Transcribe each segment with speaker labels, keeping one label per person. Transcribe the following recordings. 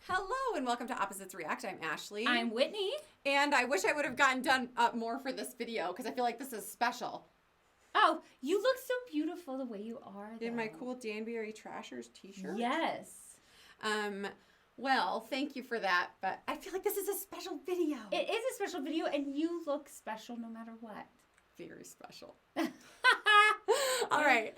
Speaker 1: Hello and welcome to Opposites React. I'm Ashley.
Speaker 2: I'm Whitney.
Speaker 1: And I wish I would have gotten done up more for this video because I feel like this is special.
Speaker 2: Oh, you look so beautiful the way you are, though.
Speaker 1: In my cool Danbury Trashers t-shirt.
Speaker 2: Yes.
Speaker 1: Well, thank you for that, but I feel like this is a special video.
Speaker 2: It is a special video, and you look special no matter what.
Speaker 1: Very special. All right.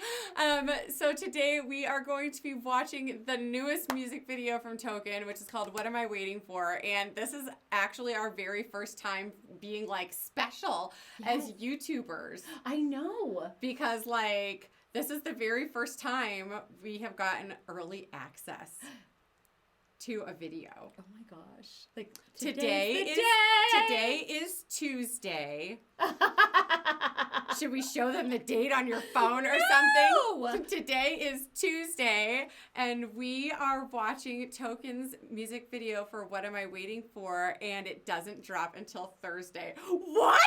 Speaker 1: So today we are going to be watching the newest music video from Token, which is called What Am I Waiting For? And this is actually our very first time being like special as YouTubers.
Speaker 2: I know.
Speaker 1: Because like this is the very first time we have gotten early access to a video.
Speaker 2: Oh my gosh. Like
Speaker 1: today is Tuesday. Should we show them the date on your phone or something? Today is Tuesday, and we are watching Token's music video for What Am I Waiting For? And it doesn't drop until Thursday. What?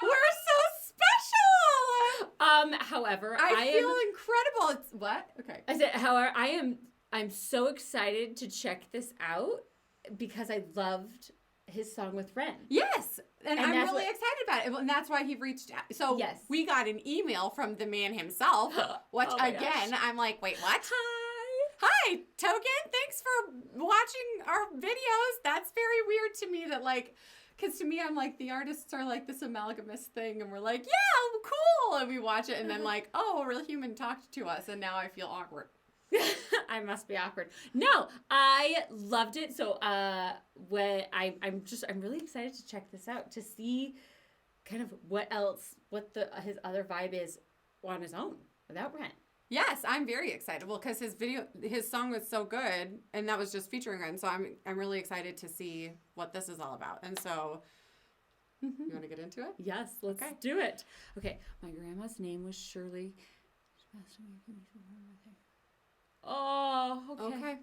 Speaker 1: We're so special!
Speaker 2: However,
Speaker 1: I feel incredible. It's what? Okay.
Speaker 2: I said, however, I'm so excited to check this out because I loved his song with Ren.
Speaker 1: Yes. And I'm really excited about it. And that's why he reached out. So
Speaker 2: yes.
Speaker 1: We got an email from the man himself, which again, I'm like, wait, what? Hi, Token. Thanks for watching our videos. That's very weird to me that like, because to me, I'm like, the artists are like this amalgamous thing. And we're like, yeah, cool. And we watch it and then like, oh, a real human talked to us. And now I feel awkward.
Speaker 2: I must be awkward. No, I loved it. So, I'm really excited to check this out to see kind of what his other vibe is on his own without Ren.
Speaker 1: Yes, I'm very excited. Well, because his song was so good, and that was just featuring Ren. So I'm really excited to see what this is all about. And so, you want to get into it?
Speaker 2: Yes, let's do it. Okay, my grandma's name was Shirley. Oh, okay.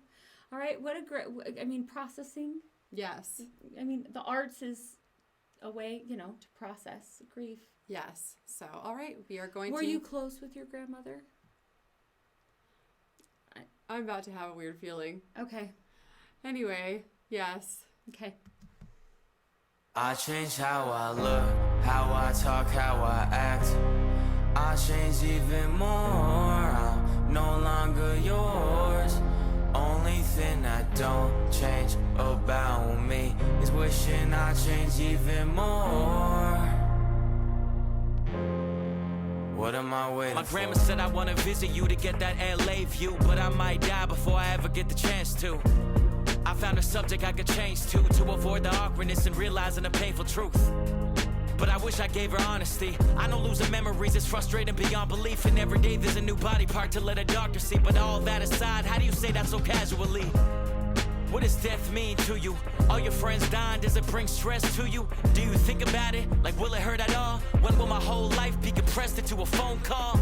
Speaker 2: All right. What a great, processing.
Speaker 1: Yes.
Speaker 2: The arts is a way, to process grief.
Speaker 1: Yes. So, all right. We are going
Speaker 2: Were you close with your grandmother?
Speaker 1: I'm about to have a weird feeling.
Speaker 2: Okay.
Speaker 1: Anyway, yes.
Speaker 2: Okay.
Speaker 3: I change how I look, how I talk, how I act. I change even more. I'm no longer yours. Only thing that don't change about me is wishing I change even more. What am I waiting for? My grandma said I wanna visit you to get that LA view, but I might die before I ever get the chance to. I found a subject I could change to avoid the awkwardness and realizing the painful truth. But I wish I gave her honesty. I know losing memories is frustrating beyond belief, and every day there's a new body part to let a doctor see. But all that aside, how do you say that so casually? What does death mean to you? All your friends dying, does it bring stress to you? Do you think about it? Like, will it hurt at all? When will my whole life be compressed into a phone call?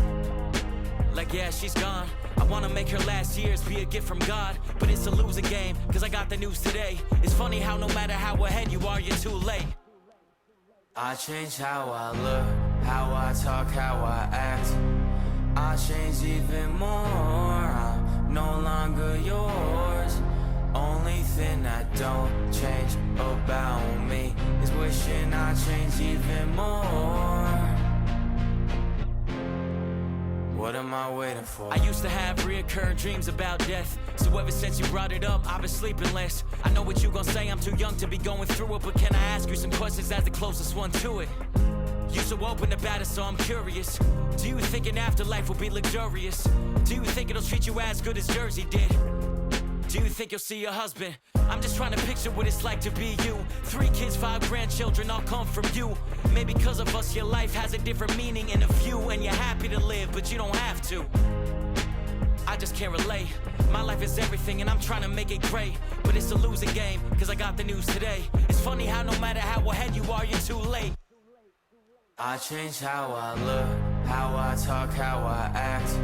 Speaker 3: Like, yeah, she's gone. I wanna make her last years be a gift from God, but it's a losing game, cause I got the news today. It's funny how no matter how ahead you are, you're too late. I change how I look, how I talk, how I act. I change even more. I'm no longer yours. Only thing that don't change about me is wishing I change even more. What am I waiting for? I used to have reoccurring dreams about death, so ever since you brought it up, I've been sleeping less. I know what you gon' say, I'm too young to be going through it, but can I ask you some questions as the closest one to it? You so open about it, so I'm curious. Do you think an afterlife will be luxurious? Do you think it'll treat you as good as Jersey did? Do you think you'll see your husband? I'm just trying to picture what it's like to be you. 3 kids, 5 grandchildren, all come from you. Maybe because of us, your life has a different meaning and a view, and you're happy to live, but you don't have to. I just can't relate. My life is everything and I'm trying to make it great, but it's a losing game, cause I got the news today. It's funny how no matter how ahead you are, you're too late. I change how I look, how I talk, how I act.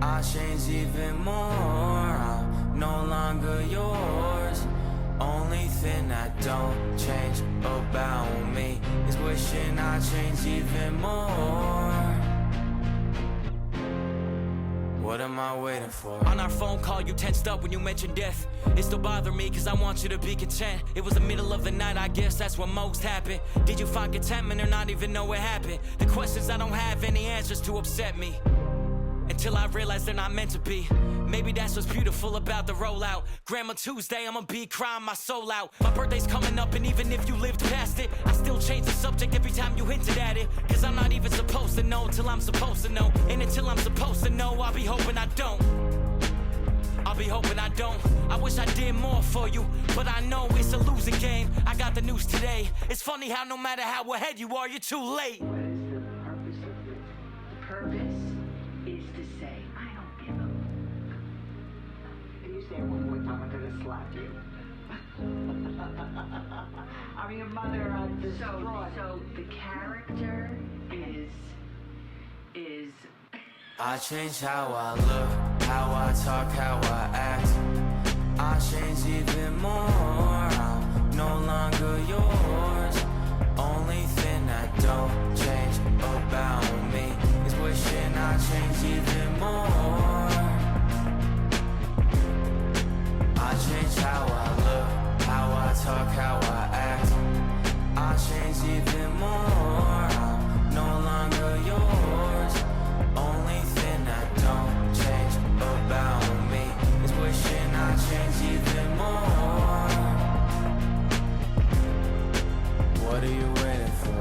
Speaker 3: I change even more. I'm no longer yours. Only thing that don't change about me is wishing I change even more. What am I waiting for? On our phone call, you tensed up when you mentioned death. It still bothered me, cause I want you to be content. It was the middle of the night, I guess that's what most happened. Did you find contentment or not even know what happened? The questions I don't have any answers to upset me. Until I realize they're not meant to be. Maybe that's what's beautiful about the rollout. Grandma Tuesday, I'ma be crying my soul out. My birthday's coming up, and even if you lived past it, I still change the subject every time you hinted at it. Cause I'm not even supposed to know till I'm supposed to know. And until I'm supposed to know, I'll be hoping I don't. I'll be hoping I don't. I wish I did more for you, but I know it's a losing game. I got the news today. It's funny how no matter how ahead you are, you're too late.
Speaker 4: What is the purpose of this? The purpose is to say, I don't give a fuck. And you say it one more time, I'm gonna slap you. I'm your mother, I'm distraught. So the character is
Speaker 3: I change how I look, how I talk, how I act. I change even more, I'm no longer yours. Only thing that don't change about me is wishing I changed even more. I change how I look, how I talk, how I act. I change even more, I'm no longer yours. Only thing that don't change about me is wishing I changed even more. What are you waiting for?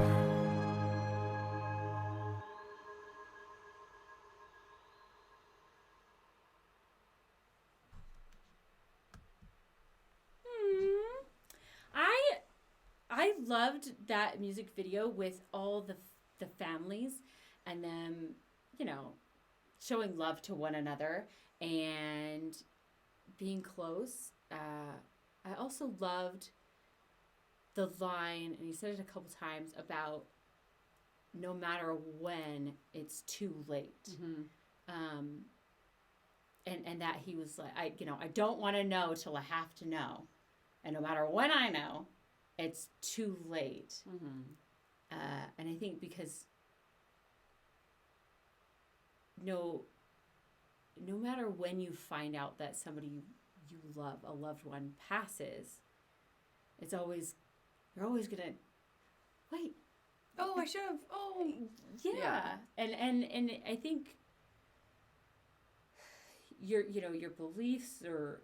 Speaker 2: I loved that music video with all the families and them, you know, showing love to one another and being close. I also loved the line, and he said it a couple times, about no matter when, it's too late.
Speaker 1: Mm-hmm.
Speaker 2: And that he was like, I don't want to know till I have to know. And no matter when I know, it's too late.
Speaker 1: Mm-hmm.
Speaker 2: And I think because no matter when you find out that somebody you love, a loved one, passes, you're always gonna wait.
Speaker 1: Oh, I should have. Oh,
Speaker 2: yeah. And I think your beliefs, or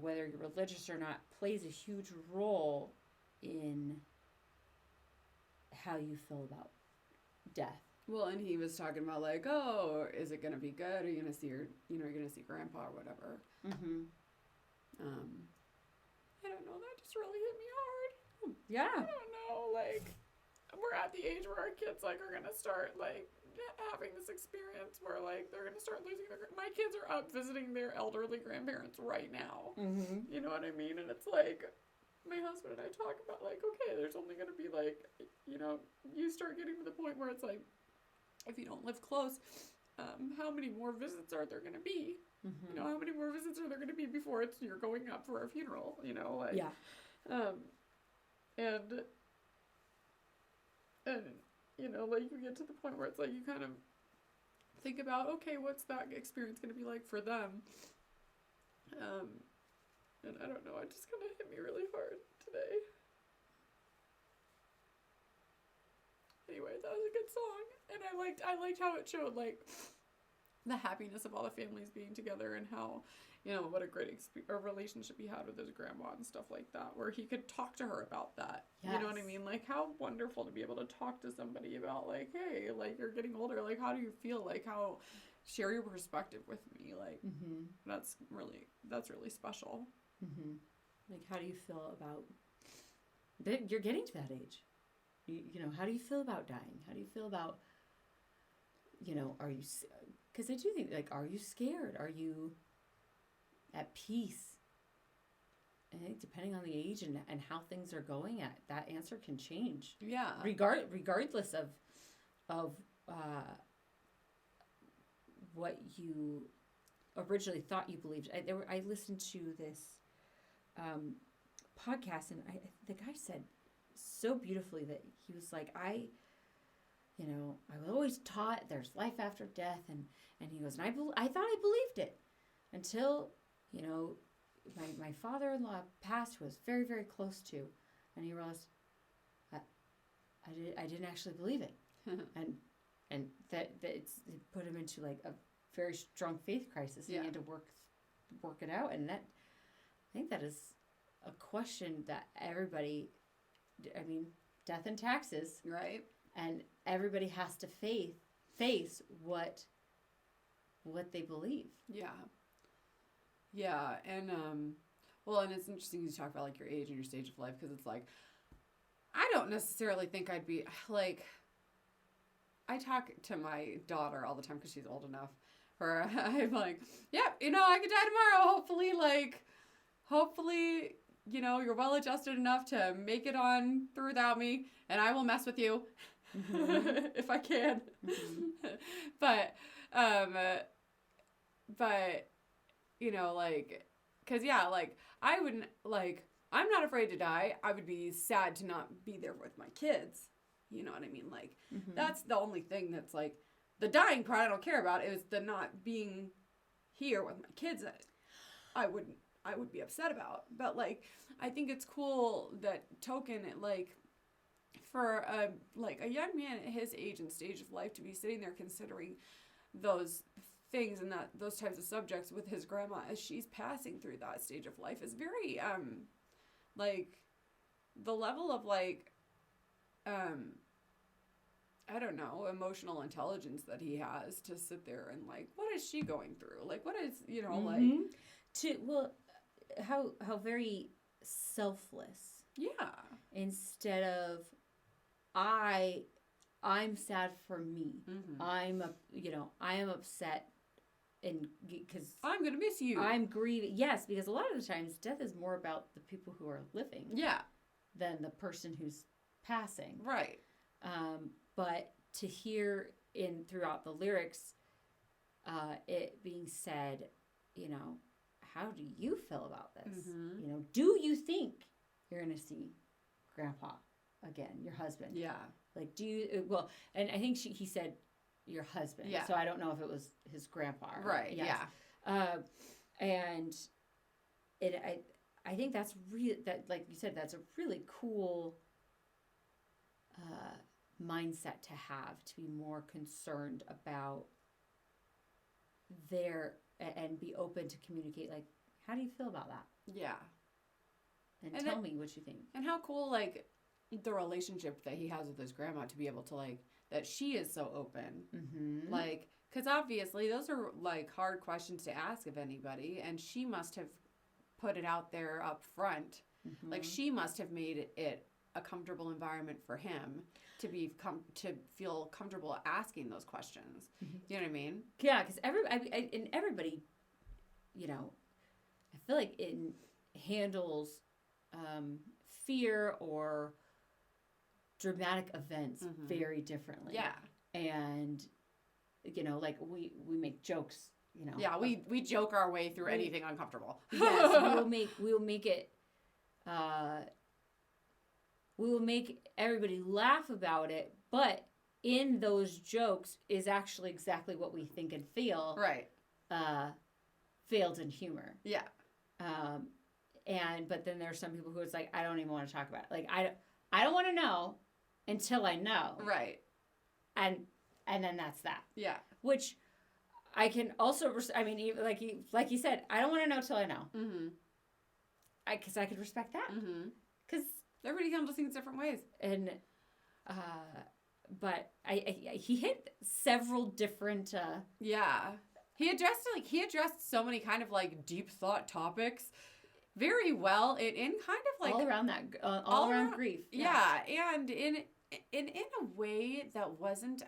Speaker 2: whether you're religious or not, plays a huge role in how you feel about death.
Speaker 1: well, and he was talking about like, oh, is it gonna be good? Are you gonna see you're gonna see grandpa or whatever?
Speaker 2: Mm-hmm.
Speaker 1: I don't know. That just really hit me hard.
Speaker 2: Yeah.
Speaker 1: I don't know. Like, we're at the age where our kids like are gonna start like having this experience where like they're gonna start losing their. My kids are up visiting their elderly grandparents right now.
Speaker 2: Mm-hmm.
Speaker 1: You know what I mean? And it's like, my husband and I talk about like, okay, there's only gonna be like, you start getting to the point where it's like, if you don't live close, how many more visits are there gonna be?
Speaker 2: Mm-hmm.
Speaker 1: How many more visits are there gonna be before you're going up for a funeral? Like,
Speaker 2: Yeah.
Speaker 1: And like you get to the point where it's like you kind of think about, okay, what's that experience going to be like for them? And I don't know, it just kind of hit me really hard today. Anyway, that was a good song, and I liked how it showed like the happiness of all the families being together, and how what a great relationship he had with his grandma and stuff like that, where he could talk to her about that.
Speaker 2: Yes.
Speaker 1: You know what I mean? Like, how wonderful to be able to talk to somebody about like, hey, like, you're getting older, like, how do you feel, like, how share your perspective with me, like,
Speaker 2: Mm-hmm.
Speaker 1: that's really special.
Speaker 2: Mm-hmm. Like, how do you feel about that? You're getting to that age. How do you feel about dying? How do you feel about, are you, because I do think, like, are you scared? Are you at peace? I think depending on the age and how things are going, that answer can change.
Speaker 1: Yeah.
Speaker 2: Regardless of what you originally thought you believed. I listened to this podcast, and the guy said so beautifully that he was like, you know, I was always taught there's life after death. And he goes, and I thought I believed it until, you know, my father-in-law passed, who I was very, very close to. And he realized I didn't actually believe it. and that it put him into like a very strong faith crisis. And he had to work it out. And that, I think that is a question that everybody, I mean, death and taxes.
Speaker 1: Right.
Speaker 2: And everybody has to face what they believe.
Speaker 1: Yeah. Yeah. And, well, and it's interesting you talk about like your age and your stage of life, because it's like, I don't necessarily think I'd be like, I talk to my daughter all the time because she's old enough. Or I'm like, yep, you know, I could die tomorrow. Hopefully, you know, you're well adjusted enough to make it on through without me, and I will mess with you if I can. But you know, like, cause yeah, like I wouldn't like. I'm not afraid to die. I would be sad to not be there with my kids. You know what I mean? Like, that's the only thing that's like, the dying part I don't care about. It was the not being here with my kids that I would be upset about. But like, I think it's cool that Token, like, for a young man at his age and stage of life to be sitting there considering those things and those types of subjects with his grandma as she's passing through that stage of life is very, like, the level of, like, I don't know, emotional intelligence that he has to sit there and, like, what is she going through? Like, what is, you know, like...
Speaker 2: How very selfless.
Speaker 1: Yeah.
Speaker 2: Instead of, I'm sad for me. I am upset and because
Speaker 1: I'm going to miss you.
Speaker 2: I'm grieving. Yes, because a lot of the times death is more about the people who are living.
Speaker 1: Yeah.
Speaker 2: Than the person who's passing.
Speaker 1: Right.
Speaker 2: But to hear throughout the lyrics, it being said, you know, how do you feel about this? You know, do you think you're going to see Grandpa again, your husband?
Speaker 1: Yeah.
Speaker 2: Like, do you, well, and I think he said your husband.
Speaker 1: Yeah.
Speaker 2: So I don't know if it was his grandpa.
Speaker 1: Right.
Speaker 2: Yes.
Speaker 1: Yeah.
Speaker 2: And I think that's that, like you said, that's a really cool mindset to have, to be more concerned about and be open to communicate, like, how do you feel about that?
Speaker 1: Yeah.
Speaker 2: And tell me what you think.
Speaker 1: And how cool, like, the relationship that he has with his grandma, to be able to, like, that she is so open. Like, because obviously those are, like, hard questions to ask of anybody, and she must have put it out there up front. Like, she must have made it a comfortable environment for him to feel comfortable asking those questions. You know what I mean?
Speaker 2: Yeah, because everybody, you know, I feel like it handles fear or dramatic events very differently.
Speaker 1: Yeah.
Speaker 2: And, you know, like we make jokes, you know.
Speaker 1: Yeah, we joke our way through anything uncomfortable.
Speaker 2: Yes, we will make everybody laugh about it, but in those jokes is actually exactly what we think and feel.
Speaker 1: Right.
Speaker 2: Failed in humor.
Speaker 1: Yeah.
Speaker 2: But then there's some people who it's like, I don't even want to talk about it. Like, I don't want to know until I know.
Speaker 1: Right.
Speaker 2: And then that's that.
Speaker 1: Yeah.
Speaker 2: Which I can also, like you said, I don't want to know till I know. Because I could respect that. Because
Speaker 1: everybody handles things different ways.
Speaker 2: And, but he hit several different.
Speaker 1: Yeah. He addressed so many kind of like deep thought topics very well in kind of like
Speaker 2: all around that all around grief.
Speaker 1: Yeah, and in a way that wasn't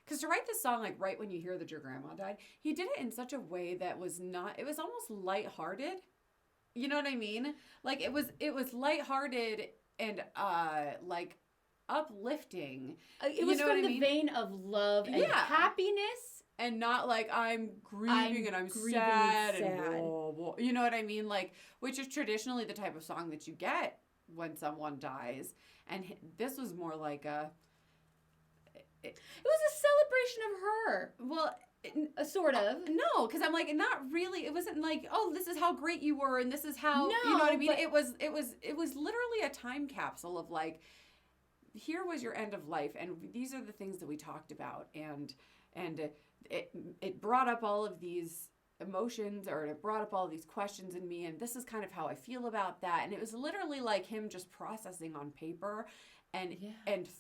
Speaker 1: because to write this song like right when you hear that your grandma died, he did it in such a way that was not, it was almost lighthearted. You know what I mean? Like it was lighthearted and like uplifting.
Speaker 2: It was from the vein of love and happiness.
Speaker 1: And not like I'm grieving and I'm sad and blah, blah. You know what I mean? Like, which is traditionally the type of song that you get when someone dies. And this was more like
Speaker 2: It was a celebration of her.
Speaker 1: Well,
Speaker 2: Sort of.
Speaker 1: no, because I'm like, not really. It wasn't like, oh, this is how great you were, and this is how, you know what I mean?
Speaker 2: but-
Speaker 1: It was literally a time capsule of like, here was your end of life, and these are the things that we talked about, and it brought up all of these emotions, or it brought up all these questions in me, and this is kind of how I feel about that, and it was literally like him just processing on paper, and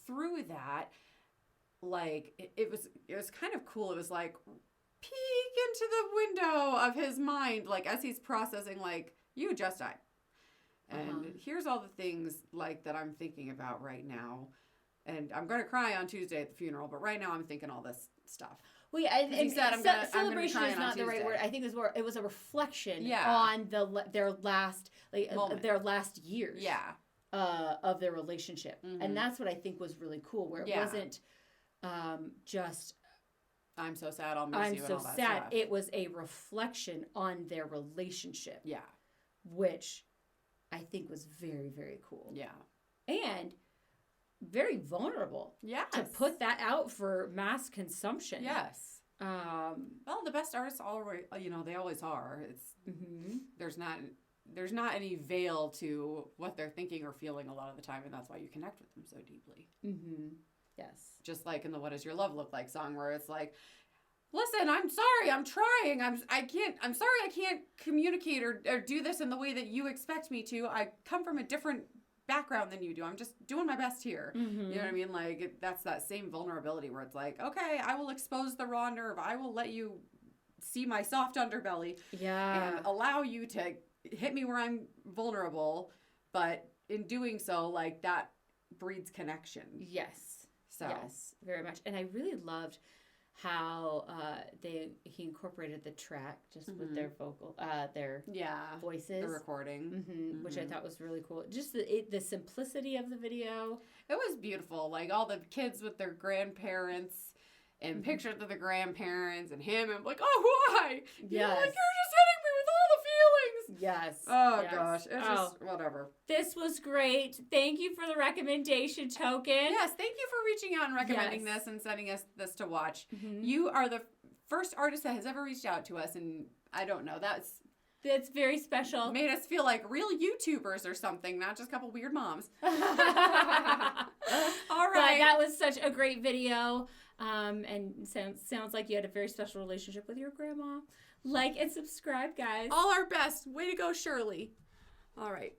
Speaker 1: through that, like it was kind of cool. It was like peek into the window of his mind, like as he's processing, like, you just died, and here's all the things like that I'm thinking about right now, and I'm gonna cry on Tuesday at the funeral, but right now I'm thinking all this stuff.
Speaker 2: Well, yeah, and
Speaker 1: he said,
Speaker 2: celebration
Speaker 1: I'm
Speaker 2: is not the right word. I think it was a reflection on their last their last years.
Speaker 1: Yeah.
Speaker 2: Of their relationship, and that's what I think was really cool. Where it wasn't just
Speaker 1: I'm so sad, I'll miss
Speaker 2: I'm
Speaker 1: you, and
Speaker 2: so
Speaker 1: all that
Speaker 2: sad.
Speaker 1: stuff.
Speaker 2: It was a reflection on their relationship.
Speaker 1: Yeah.
Speaker 2: Which I think was very, very cool.
Speaker 1: Yeah.
Speaker 2: And very vulnerable.
Speaker 1: Yes.
Speaker 2: To put that out for mass consumption.
Speaker 1: Yes. Well, the best artists always, they always are. It's there's not any veil to what they're thinking or feeling a lot of the time, and that's why you connect with them so deeply.
Speaker 2: Yes.
Speaker 1: Just like in the "What Does Your Love Look Like" song, where it's like, listen, I'm sorry, I'm trying, I'm sorry I can't communicate or do this in the way that you expect me to. I come from a different background than you do. I'm just doing my best here. You know what I mean? Like, that's that same vulnerability where it's like, okay, I will expose the raw nerve. I will let you see my soft underbelly.
Speaker 2: Yeah.
Speaker 1: And allow you to hit me where I'm vulnerable. But in doing so, like, that breeds connection.
Speaker 2: Yes.
Speaker 1: So.
Speaker 2: Yes, very much. And I really loved how he incorporated the track just with their vocal, their voices.
Speaker 1: The recording.
Speaker 2: Which I thought was really cool. Just the simplicity of the video.
Speaker 1: It was beautiful. Like, all the kids with their grandparents and pictures of the grandparents and him, and like, oh, why? You're like, you're just hitting me with all the feelings.
Speaker 2: Yes.
Speaker 1: Oh,
Speaker 2: yes.
Speaker 1: gosh. It's just whatever.
Speaker 2: This was great. Thank you for the recommendation, Token.
Speaker 1: Yes, thank you for reaching out and recommending this and sending us this to watch. You are the first artist that has ever reached out to us, and I don't know, that's
Speaker 2: very special.
Speaker 1: Made us feel like real YouTubers or something, not just a couple weird moms. All right.
Speaker 2: But that was such a great video. And sounds like you had a very special relationship with your grandma. Like and subscribe, guys.
Speaker 1: All our best. Way to go, Shirley. All right.